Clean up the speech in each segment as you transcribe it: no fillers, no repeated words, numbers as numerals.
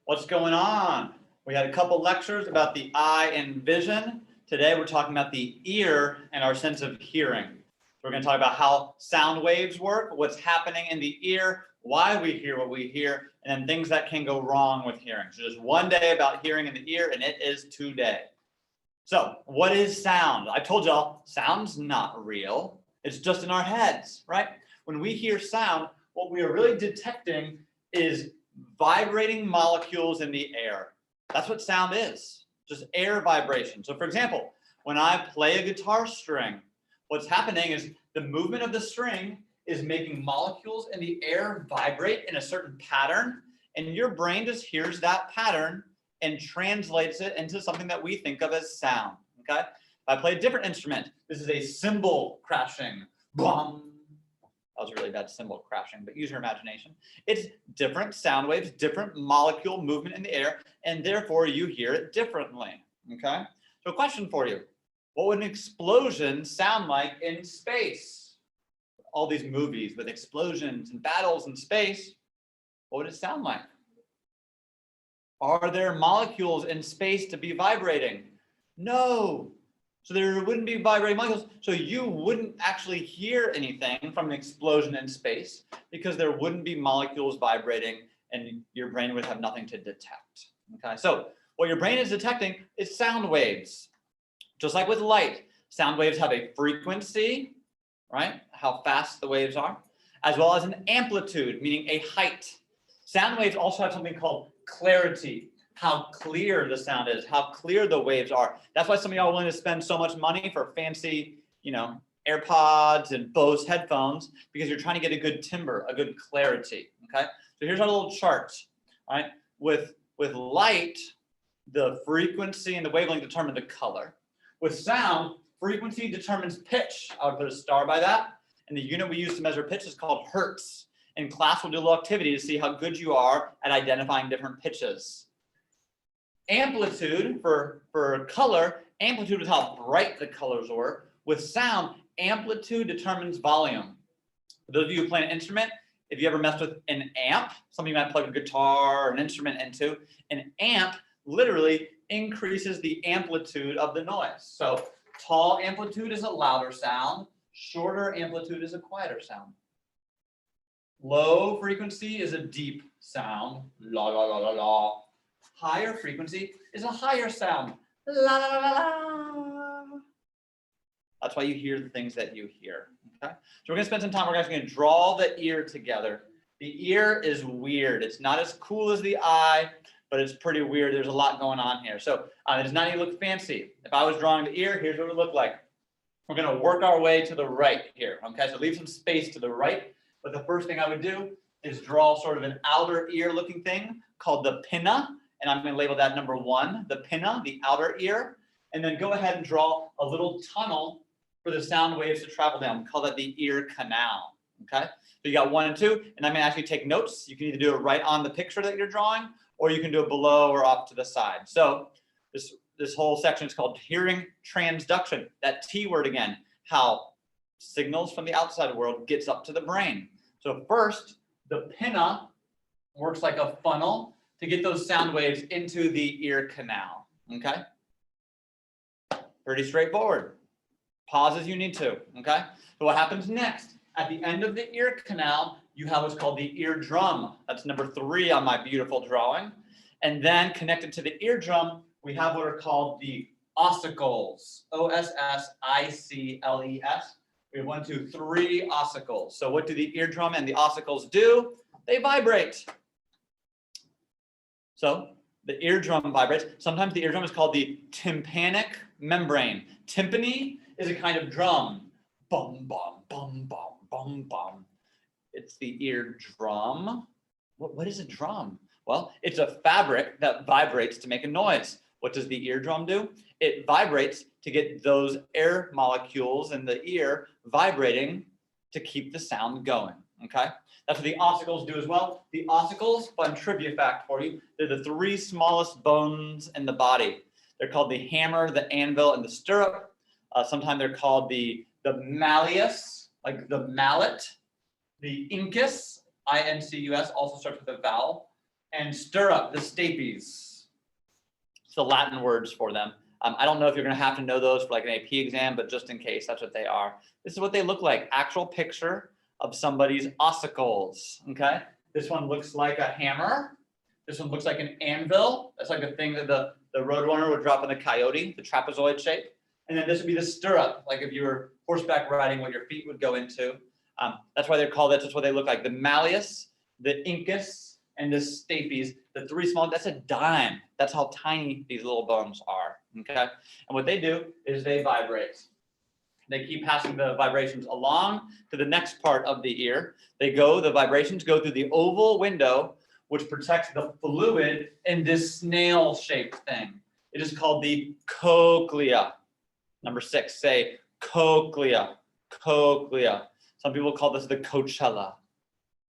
What's going on? We had a couple lectures about the eye and vision. Today we're talking about the ear and our sense of hearing. We're going to talk about how sound waves work, what's happening in the ear, why we hear what we hear, and then things that can go wrong with hearing. So just one day about hearing in the ear, and it is today. So what is sound? I told y'all, sound's not real. It's just in our heads, right? When we hear sound, what we are really detecting is vibrating molecules in the air. That's what sound is, just air vibration. So for example, when I play a guitar string, what's happening is the movement of the string is making molecules in the air vibrate in a certain pattern, and your brain just hears that pattern and translates it into something that we think of as sound, okay? If I play a different instrument, this is a cymbal crashing, boom. That was a really bad cymbal crashing, but use your imagination. It's different sound waves, different molecule movement in the air, and therefore you hear it differently, okay? So a question for you. What would an explosion sound like in space? All these movies with explosions and battles in space, what would it sound like? Are there molecules in space to be vibrating? No. So there wouldn't be vibrating molecules. So you wouldn't actually hear anything from an explosion in space because there wouldn't be molecules vibrating and your brain would have nothing to detect. Okay, so what your brain is detecting is sound waves. Just like with light, sound waves have a frequency, right? How fast the waves are, as well as an amplitude, meaning a height. Sound waves also have something called clarity. How clear the sound is, how clear the waves are. That's why some of y'all are willing to spend so much money for fancy, AirPods and Bose headphones, because you're trying to get a good timbre, a good clarity, okay? So here's our little chart, all right? With light, the frequency and the wavelength determine the color. With sound, frequency determines pitch. I would put a star by that. And the unit we use to measure pitch is called hertz. In class, we'll do a little activity to see how good you are at identifying different pitches. Amplitude for color, amplitude is how bright the colors were. With sound, amplitude determines volume. For those of you who play an instrument, if you ever messed with an amp, something you might plug a guitar or an instrument into, an amp literally increases the amplitude of the noise. So tall amplitude is a louder sound, shorter amplitude is a quieter sound. Low frequency is a deep sound, la la la la la. Higher frequency is a higher sound. La, la, la, la. That's why you hear the things that you hear. Okay? So we're going to spend some time, we're actually going to draw the ear together. The ear is weird. It's not as cool as the eye, but it's pretty weird. There's a lot going on here. So it does not even look fancy. If I was drawing the ear, here's what it would look like. We're going to work our way to the right here. Okay, so leave some space to the right. But the first thing I would do is draw sort of an outer ear looking thing called the pinna. And I'm going to label that number 1, the pinna, the outer ear, and then go ahead and draw a little tunnel for the sound waves to travel down. We call that the ear canal, okay? So you got 1 and 2, and I'm going to ask you to take notes. You can either do it right on the picture that you're drawing, or you can do it below or off to the side. So this whole section is called hearing transduction, that T word again, how signals from the outside world gets up to the brain. So first, the pinna works like a funnel to get those sound waves into the ear canal, okay? Pretty straightforward. Pause as you need to, okay? So what happens next? At the end of the ear canal, you have what's called the eardrum. That's number 3 on my beautiful drawing. And then connected to the eardrum, we have what are called the ossicles, O-S-S-I-C-L-E-S. We have 1, 2, 3 ossicles. So what do the eardrum and the ossicles do? They vibrate. So the eardrum vibrates. Sometimes the eardrum is called the tympanic membrane. Timpani is a kind of drum. Bum, bum, bum, bum, bum, bum. It's the eardrum. What is a drum? Well, it's a fabric that vibrates to make a noise. What does the eardrum do? It vibrates to get those air molecules in the ear vibrating to keep the sound going, okay? That's what the ossicles do as well. The ossicles, fun trivia fact for you, they're the 3 smallest bones in the body. They're called the hammer, the anvil, and the stirrup. Sometimes they're called the malleus, like the mallet. The incus, I-N-C-U-S, also starts with a vowel. and stirrup, the stapes. It's the Latin words for them. I don't know if you're going to have to know those for like an AP exam, but just in case, that's what they are. This is what they look like. Actual picture of somebody's ossicles. Okay. This one looks like a hammer. This one looks like an anvil. That's like a thing that the roadrunner would drop in the coyote, the trapezoid shape. And then this would be the stirrup, like if you were horseback riding, what your feet would go into. That's why they're called, that's what they look like. The malleus, the incus, and the stapes, the three small, that's a dime. That's how tiny these little bones are, okay? And what they do is they vibrate. They keep passing the vibrations along to the next part of the ear. The vibrations go through the oval window, which protects the fluid in this snail-shaped thing. It is called the cochlea. Number 6, say cochlea, cochlea. Some people call this the Coachella.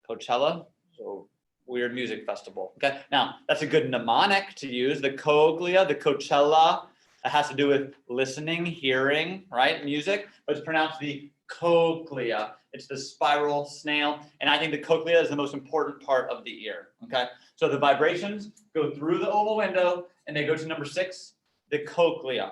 Coachella, so weird music festival. Okay, now that's a good mnemonic to use. The cochlea, the Coachella. It has to do with listening, hearing, right? Music, but it's pronounced the cochlea. It's the spiral snail, and I think the cochlea is the most important part of the ear. Okay, so the vibrations go through the oval window, and they go to number 6, the cochlea.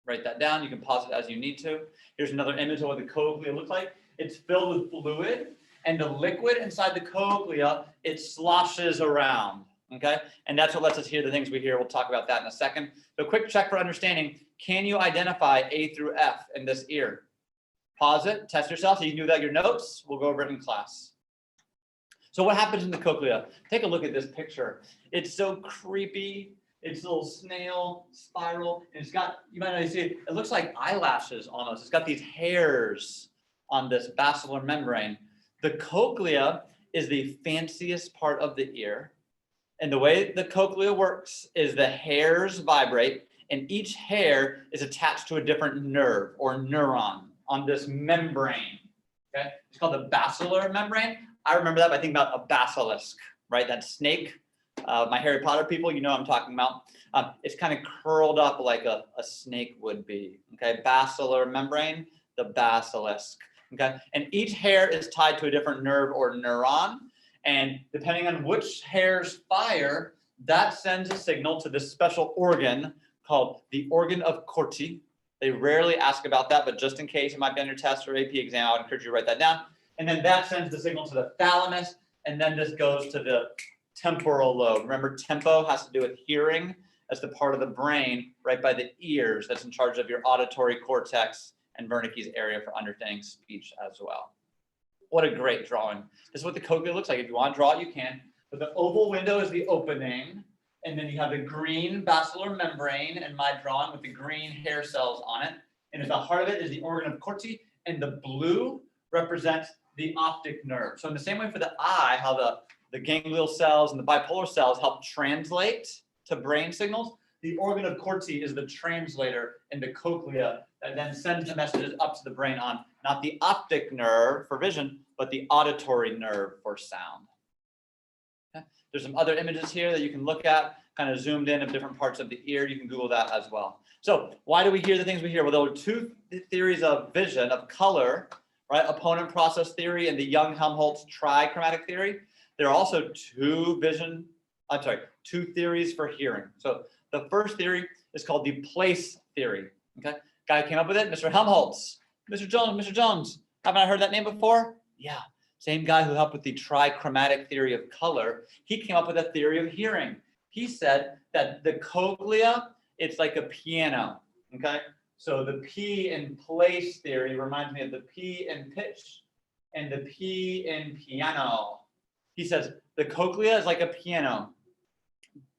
Write that down. You can pause it as you need to. Here's another image of what the cochlea looks like. It's filled with fluid, and the liquid inside the cochlea, it sloshes around, okay? And that's what lets us hear the things we hear. We'll talk about that in a second. So quick check for understanding. Can you identify A through F in this ear? Pause it, test yourself. So you can do that in your notes. We'll go over it in class. So what happens in the cochlea? Take a look at this picture. It's so creepy. It's a little snail spiral, and it's got, you might not see it, it looks like eyelashes almost. It's got these hairs on this basilar membrane. The cochlea is the fanciest part of the ear. And the way the cochlea works is the hairs vibrate, and each hair is attached to a different nerve or neuron on this membrane. Okay, it's called the basilar membrane. I remember that by thinking about a basilisk, right? That snake. My Harry Potter people, you know what I'm talking about. It's kind of curled up like a snake would be. Okay, basilar membrane, the basilisk. Okay, and each hair is tied to a different nerve or neuron, and depending on which hairs fire, that sends a signal to this special organ called the organ of Corti. They rarely ask about that, but just in case it might be on your test or AP exam, I would encourage you to write that down. And then that sends the signal to the thalamus, and then this goes to the temporal lobe. Remember, tempo has to do with hearing. That's the part of the brain right by the ears that's in charge of your auditory cortex and Wernicke's area for understanding speech as well. What a great drawing. This is what the cochlea looks like. If you want to draw it, you can. But the oval window is the opening, and then you have the green basilar membrane in my drawing with the green hair cells on it. And at the heart of it is the organ of Corti, and the blue represents the optic nerve. So in the same way for the eye, how the ganglial cells and the bipolar cells help translate to brain signals, the organ of Corti is the translator in the cochlea that then sends the messages up to the brain on not the optic nerve for vision, but the auditory nerve for sound. Okay. There's some other images here that you can look at, kind of zoomed in of different parts of the ear. You can Google that as well. So why do we hear the things we hear? Well, there were 2 theories of vision, of color, right? Opponent process theory and the Young-Helmholtz trichromatic theory. There are also 2 theories for hearing. So the first theory is called the place theory. Okay, guy came up with it, Mr. Helmholtz. Mr. Jones, haven't I heard that name before? Yeah, same guy who helped with the trichromatic theory of color. He came up with a theory of hearing. He said that the cochlea, it's like a piano. Okay, so the P in place theory reminds me of the P in pitch and the P in piano. He says the cochlea is like a piano.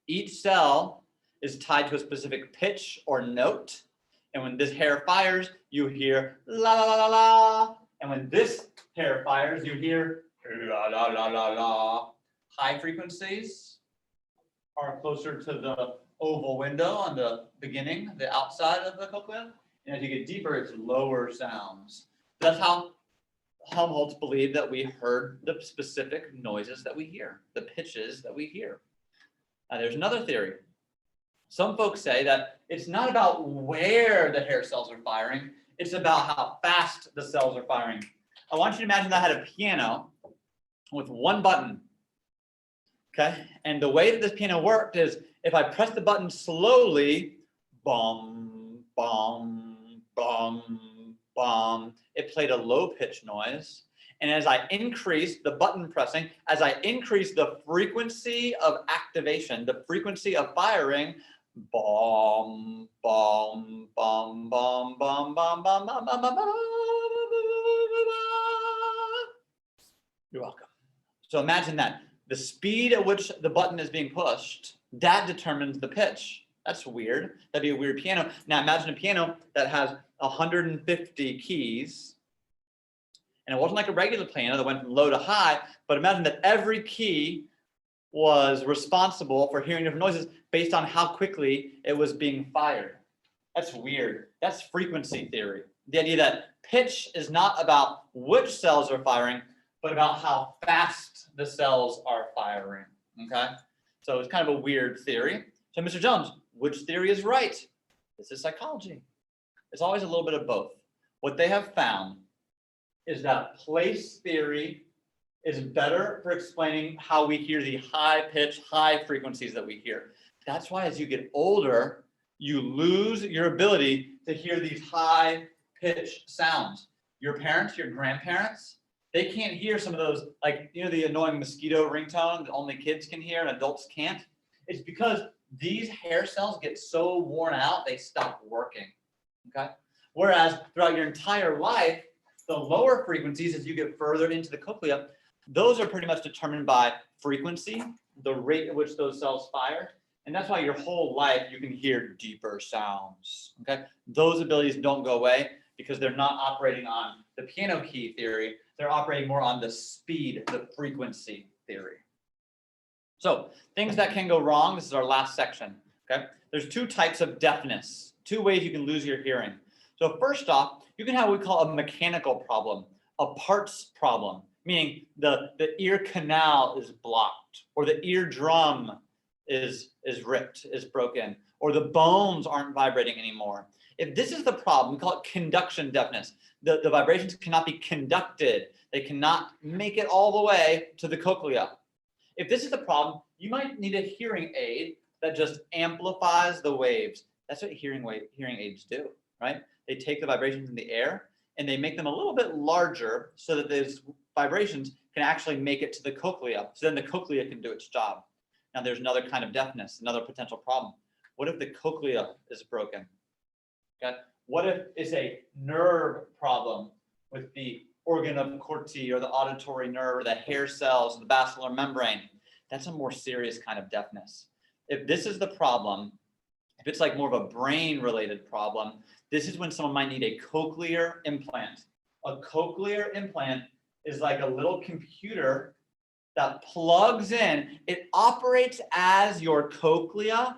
Each cell is tied to a specific pitch or note. And when this hair fires, you hear la la la la la. And when this hair fires, you hear la la la la la. High frequencies are closer to the oval window on the beginning, the outside of the cochlea. And as you get deeper, it's lower sounds. That's how Helmholtz believed that we heard the specific noises that we hear, the pitches that we hear. Now, there's another theory. Some folks say that it's not about where the hair cells are firing, it's about how fast the cells are firing. I want you to imagine that I had a piano with one button. Okay, and the way that this piano worked is if I press the button slowly, bum, bum, bum, bum, it played a low pitch noise. And as I increase the button pressing, as I increase the frequency of activation, the frequency of firing, bum, bum, bum, bum, bum, bum, bum, bum, bum, bum, bum. You're welcome. So imagine that. The speed at which the button is being pushed, that determines the pitch. That's weird. That'd be a weird piano. Now imagine a piano that has 150 keys, and it wasn't like a regular piano that went from low to high, but imagine that every key was responsible for hearing different noises based on how quickly it was being fired. That's weird. That's frequency theory. The idea that pitch is not about which cells are firing, but about how fast the cells are firing, okay? So it's kind of a weird theory. So Mr. Jones, which theory is right? This is psychology. It's always a little bit of both. What they have found is that place theory is better for explaining how we hear the high pitch, high frequencies that we hear. That's why as you get older, you lose your ability to hear these high pitch sounds. Your parents, your grandparents, they can't hear some of those, like, you know, the annoying mosquito ringtone that only kids can hear and adults can't. It's because these hair cells get so worn out, they stop working, okay? Whereas throughout your entire life, the lower frequencies, as you get further into the cochlea, those are pretty much determined by frequency, the rate at which those cells fire. And that's why your whole life you can hear deeper sounds, okay? Those abilities don't go away because they're not operating on the piano key theory. They're operating more on the speed, the frequency theory. So things that can go wrong, this is our last section, okay? There's two types of deafness, two ways you can lose your hearing. So first off, you can have what we call a mechanical problem, a parts problem, meaning the ear canal is blocked, or the eardrum is ripped, is broken, or the bones aren't vibrating anymore. If this is the problem, we call it conduction deafness. The vibrations cannot be conducted. They cannot make it all the way to the cochlea. If this is the problem, you might need a hearing aid that just amplifies the waves. That's what hearing aids do, right? They take the vibrations in the air and they make them a little bit larger so that those vibrations can actually make it to the cochlea. So then the cochlea can do its job. Now there's another kind of deafness, another potential problem. What if the cochlea is broken? Okay. What if it's a nerve problem with the organ of Corti or the auditory nerve or the hair cells, the basilar membrane? That's a more serious kind of deafness. If this is the problem, if it's like more of a brain-related problem, this is when someone might need a cochlear implant. A cochlear implant is like a little computer that plugs in. It operates as your cochlea.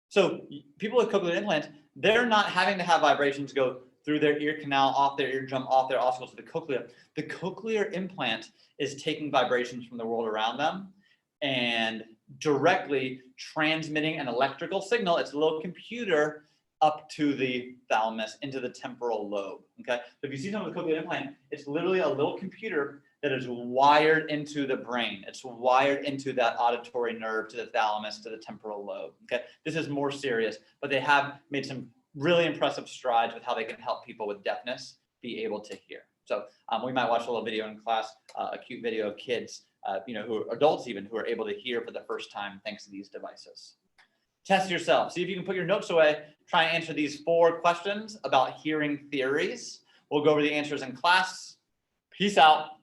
So people with cochlear implants, they're not having to have vibrations go through their ear canal, off their eardrum, off their ossicles to the cochlea. The cochlear implant is taking vibrations from the world around them and directly transmitting an electrical signal. It's a little computer up to the thalamus, into the temporal lobe, okay? So if you see someone with a cochlear implant, it's literally a little computer that is wired into the brain. It's wired into that auditory nerve, to the thalamus, to the temporal lobe, okay? This is more serious, but they have made some really impressive strides with how they can help people with deafness be able to hear. So we might watch a little video in class, a cute video of kids, who are adults even, who are able to hear for the first time thanks to these devices. Test yourself. See if you can put your notes away. Try and answer these 4 questions about hearing theories. We'll go over the answers in class. Peace out.